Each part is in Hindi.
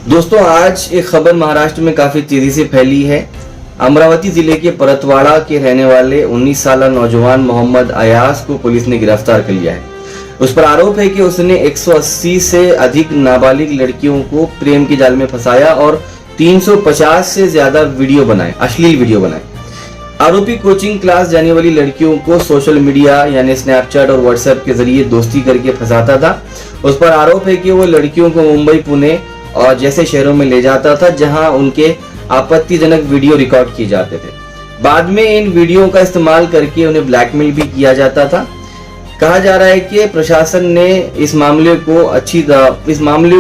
दोस्तों, आज एक खबर महाराष्ट्र में काफी तेजी से फैली है। अमरावती जिले के परतवाड़ा के रहने वाले 19 साल नौजवान मोहम्मद अयाज को पुलिस ने गिरफ्तार कर लिया है। उस पर आरोप है कि उसने 180 से अधिक नाबालिग लड़कियों को प्रेम के जाल में फंसाया और 350 से ज्यादा वीडियो बनाए, अश्लील वीडियो बनाए। आरोपी कोचिंग क्लास जाने वाली लड़कियों को सोशल मीडिया यानी स्नैपचैट और व्हाट्सएप के जरिए दोस्ती करके फंसाता था। उस पर आरोप है कि वो लड़कियों को मुंबई, पुणे और जैसे शहरों में ले जाता था जहां उनके आपत्तिजनक वीडियो रिकॉर्ड किए जाते थे। बाद में इन वीडियो का इस्तेमाल करके उन्हें ब्लैकमेल भी किया जाता था। कहा जा रहा है कि प्रशासन ने इस मामले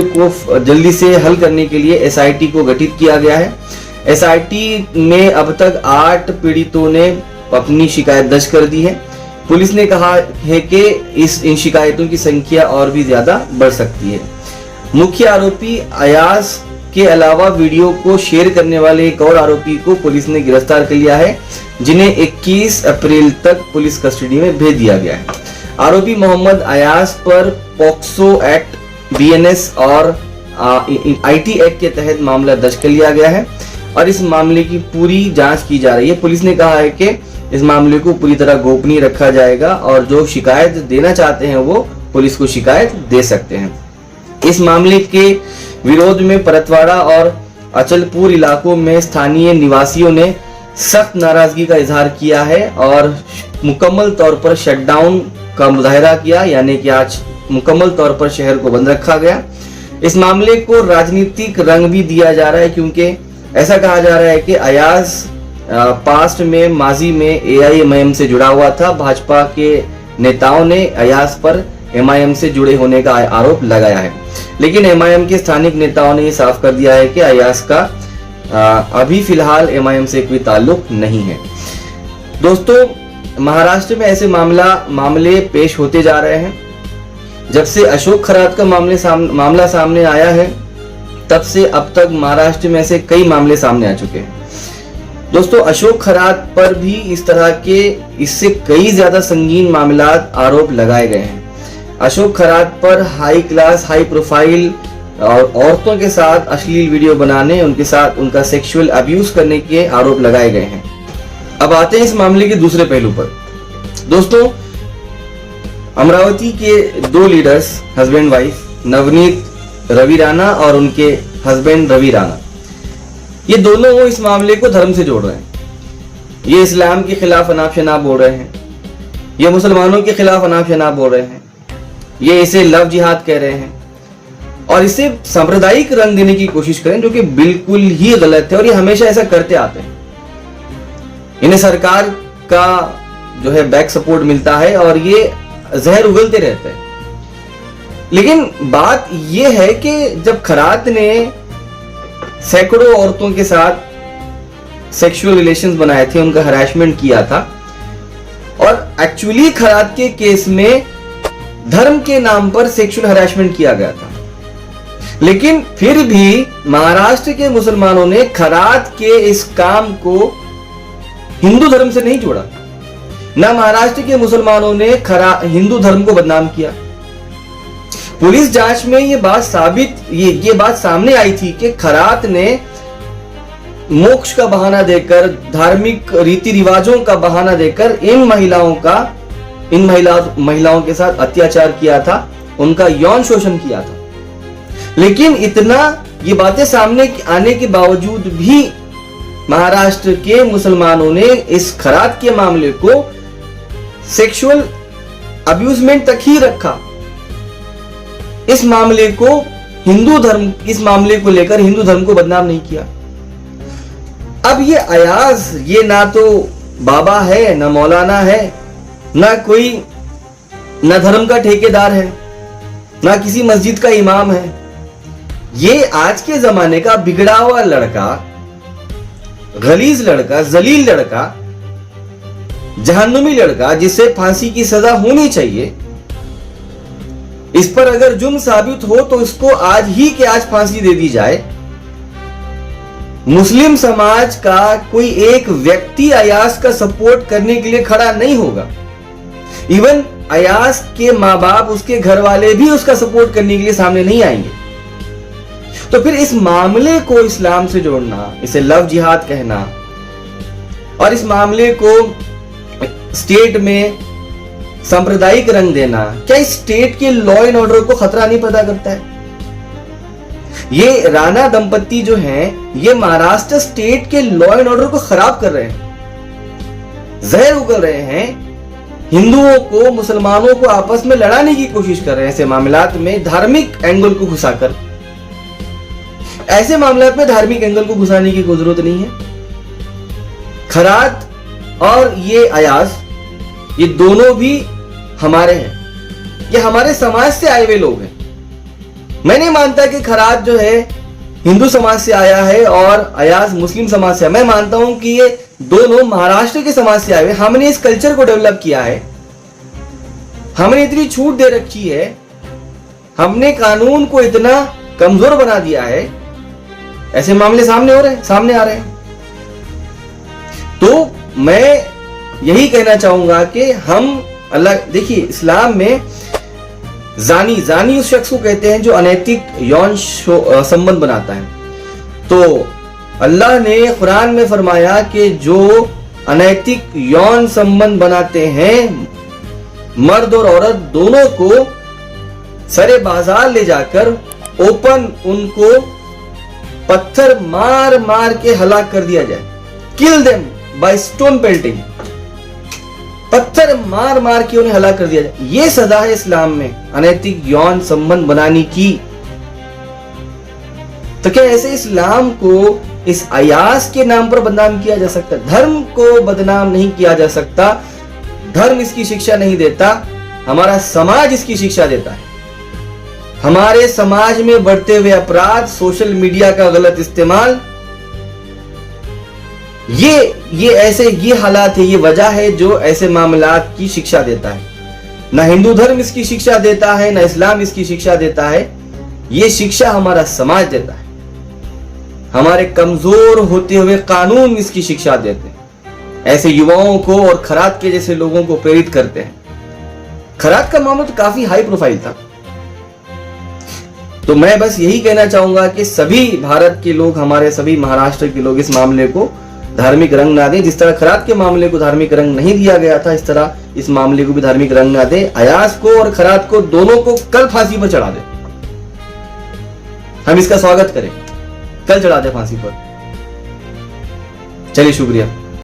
को जल्दी से हल करने के लिए एसआईटी को गठित किया गया है। एसआईटी में अब तक 8 पीड़ितों ने अपनी शिकायत दर्ज कर दी है। पुलिस ने कहा है कि इन शिकायतों की संख्या और भी ज्यादा बढ़ सकती है। मुख्य आरोपी अयाज के अलावा वीडियो को शेयर करने वाले एक और आरोपी को पुलिस ने गिरफ्तार कर लिया है, जिन्हें 21 अप्रैल तक पुलिस कस्टडी में भेज दिया गया है। आरोपी मोहम्मद अयाज पर पॉक्सो एक्ट, बीएनएस और आईटी एक्ट के तहत मामला दर्ज कर लिया गया है और इस मामले की पूरी जांच की जा रही है। पुलिस ने कहा है कि इस मामले को पूरी तरह गोपनीय रखा जाएगा और जो शिकायत देना चाहते हैं वो पुलिस को शिकायत दे सकते हैं। इस मामले के विरोध में परतवाड़ा और अचलपुर इलाकों में स्थानीय निवासियों ने सख्त नाराजगी का इजहार किया है और मुकम्मल तौर पर शटडाउन का मुजाहरा किया, यानी कि आज मुकम्मल तौर पर शहर को बंद रखा गया। इस मामले को राजनीतिक रंग भी दिया जा रहा है क्योंकि ऐसा कहा जा रहा है कि अयाज पास्ट में माजी में एआईएमआईएम से जुड़ा हुआ था। भाजपा के नेताओं ने अयाज पर एमआईएम से जुड़े होने का आरोप लगाया है, लेकिन एमआईएम के स्थानिक नेताओं ने यह साफ कर दिया है कि अयाज का अभी फिलहाल एमआईएम से कोई ताल्लुक नहीं है। दोस्तों, महाराष्ट्र में ऐसे मामले पेश होते जा रहे हैं। जब से अशोक खरात का मामला सामने आया है तब से अब तक महाराष्ट्र में ऐसे कई मामले सामने आ चुके हैं। दोस्तों, अशोक खरात पर भी इस तरह के इससे कई ज्यादा संगीन मामलात आरोप लगाए गए हैं। अशोक खरात पर हाई क्लास, हाई प्रोफाइल और औरतों के साथ अश्लील वीडियो बनाने, उनके साथ उनका सेक्सुअल अब्यूज करने के आरोप लगाए गए हैं। अब आते हैं इस मामले के दूसरे पहलू पर। दोस्तों, अमरावती के 2 leaders, husband wife, Navneet Ravi Rana और उनके हस्बैंड रवि राणा, ये दोनों इस मामले को धर्म से जोड़ रहे हैं। ये इस्लाम के खिलाफ अनाप शनाप बोल रहे हैं, ये मुसलमानों के खिलाफ अनाप शनाप बोल रहे हैं, ये इसे लव जिहाद कह रहे हैं और इसे सांप्रदायिक रंग देने की कोशिश करें, जो कि बिल्कुल ही गलत है और ये हमेशा ऐसा करते आते हैं। इन्हें सरकार का जो है बैक सपोर्ट मिलता है और ये जहर उगलते रहते हैं। लेकिन बात यह है कि जब खरात ने सैकड़ों औरतों के साथ सेक्सुअल रिलेशंस बनाए थे, उनका हरासमेंट किया था और एक्चुअली खरात के केस में धर्म के नाम पर सेक्सुअल हरासमेंट किया गया था, लेकिन फिर भी महाराष्ट्र के मुसलमानों ने खरात के इस काम को हिंदू धर्म से नहीं जोड़ा। ना महाराष्ट्र के मुसलमानों ने हिंदू धर्म को बदनाम किया। पुलिस जांच में ये बात सामने आई थी कि खरात ने मोक्ष का बहाना देकर, धार्मिक रीति रिवाजों का बहाना देकर इन महिलाओं के साथ अत्याचार किया था, उनका यौन शोषण किया था। लेकिन ये बातें सामने आने के बावजूद भी महाराष्ट्र के मुसलमानों ने इस खरात के मामले को सेक्सुअल अब्यूजमेंट तक ही रखा। इस मामले को लेकर हिंदू धर्म को बदनाम नहीं किया। अब ये अयाज, ये ना तो बाबा है, ना मौलाना है, ना धर्म का ठेकेदार है, ना किसी मस्जिद का इमाम है। ये आज के जमाने का बिगड़ा हुआ लड़का, गलीज लड़का, जलील लड़का, जहन्नुमी लड़का, जिसे फांसी की सजा होनी चाहिए। इस पर अगर जुर्म साबित हो तो इसको आज ही के आज फांसी दे दी जाए। मुस्लिम समाज का कोई एक व्यक्ति अयाज का सपोर्ट करने के लिए खड़ा नहीं होगा। इवन अयाज के माँ बाप, उसके घर वाले भी उसका सपोर्ट करने के लिए सामने नहीं आएंगे। तो फिर इस मामले को इस्लाम से जोड़ना, इसे लव जिहाद कहना और इस मामले को स्टेट में सांप्रदायिक रंग देना, क्या इस स्टेट के लॉ एंड ऑर्डर को खतरा नहीं पैदा करता है? ये राणा दंपति जो हैं, ये महाराष्ट्र स्टेट के लॉ एंड ऑर्डर को खराब कर रहे हैं, जहर उगल रहे हैं, हिंदुओं को मुसलमानों को आपस में लड़ाने की कोशिश कर रहे हैं। ऐसे मामलात में धार्मिक एंगल को घुसाकर, ऐसे मामलात में धार्मिक एंगल को घुसाने की कोई जरूरत नहीं है। खरात और ये अयाज, ये दोनों भी हमारे हैं, ये हमारे समाज से आए हुए लोग हैं। मैं नहीं मानता कि खरात जो है हिंदू समाज से आया है और अयाज मुस्लिम समाज से। मैं मानता हूं कि ये दोनों महाराष्ट्र के समाज से आए हुए। हमने इस कल्चर को डेवलप किया है, हमने इतनी छूट दे रखी है, हमने कानून को इतना कमजोर बना दिया है, ऐसे मामले सामने आ रहे हैं। तो मैं यही कहना चाहूंगा कि हम अल्लाह, देखिए इस्लाम में जानी उस शख्स को कहते हैं जो अनैतिक यौन संबंध बनाता है। तो अल्लाह ने कुरान में फरमाया कि जो अनैतिक यौन संबंध बनाते हैं, मर्द और औरत दोनों को सरे बाजार ले जाकर ओपन उनको पत्थर मार मार के हलाक कर दिया जाए। Kill them by stone pelting, पत्थर मार मार के उन्हें हलाक कर दिया जाए। ये सजा है इस्लाम में अनैतिक यौन संबंध बनाने की। तो क्या ऐसे इस्लाम को इस अयास के नाम पर बदनाम किया जा सकता? धर्म को बदनाम नहीं किया जा सकता। धर्म इसकी शिक्षा नहीं देता, हमारा समाज इसकी शिक्षा देता है। हमारे समाज में बढ़ते हुए अपराध, सोशल मीडिया का गलत इस्तेमाल, ये हालात है, ये वजह है जो ऐसे मामलात की शिक्षा देता है। ना हिंदू धर्म इसकी शिक्षा देता है, ना इस्लाम इसकी शिक्षा देता है। ये शिक्षा हमारा समाज देता है। हमारे कमजोर होते हुए कानून इसकी शिक्षा देते हैं, ऐसे युवाओं को और खरात के जैसे लोगों को प्रेरित करते हैं। खरात का मामला तो काफी हाई प्रोफाइल था। तो मैं बस यही कहना चाहूंगा कि सभी भारत के लोग, हमारे सभी महाराष्ट्र के लोग इस मामले को धार्मिक रंग ना दें। जिस तरह खरात के मामले को धार्मिक रंग नहीं दिया गया था, इस तरह इस मामले को भी धार्मिक रंग ना दें। अयाज को और खरात को दोनों को कल फांसी पर चढ़ा दें। हम इसका स्वागत करें, कल चढ़ा दें फांसी पर। चलिए, शुक्रिया।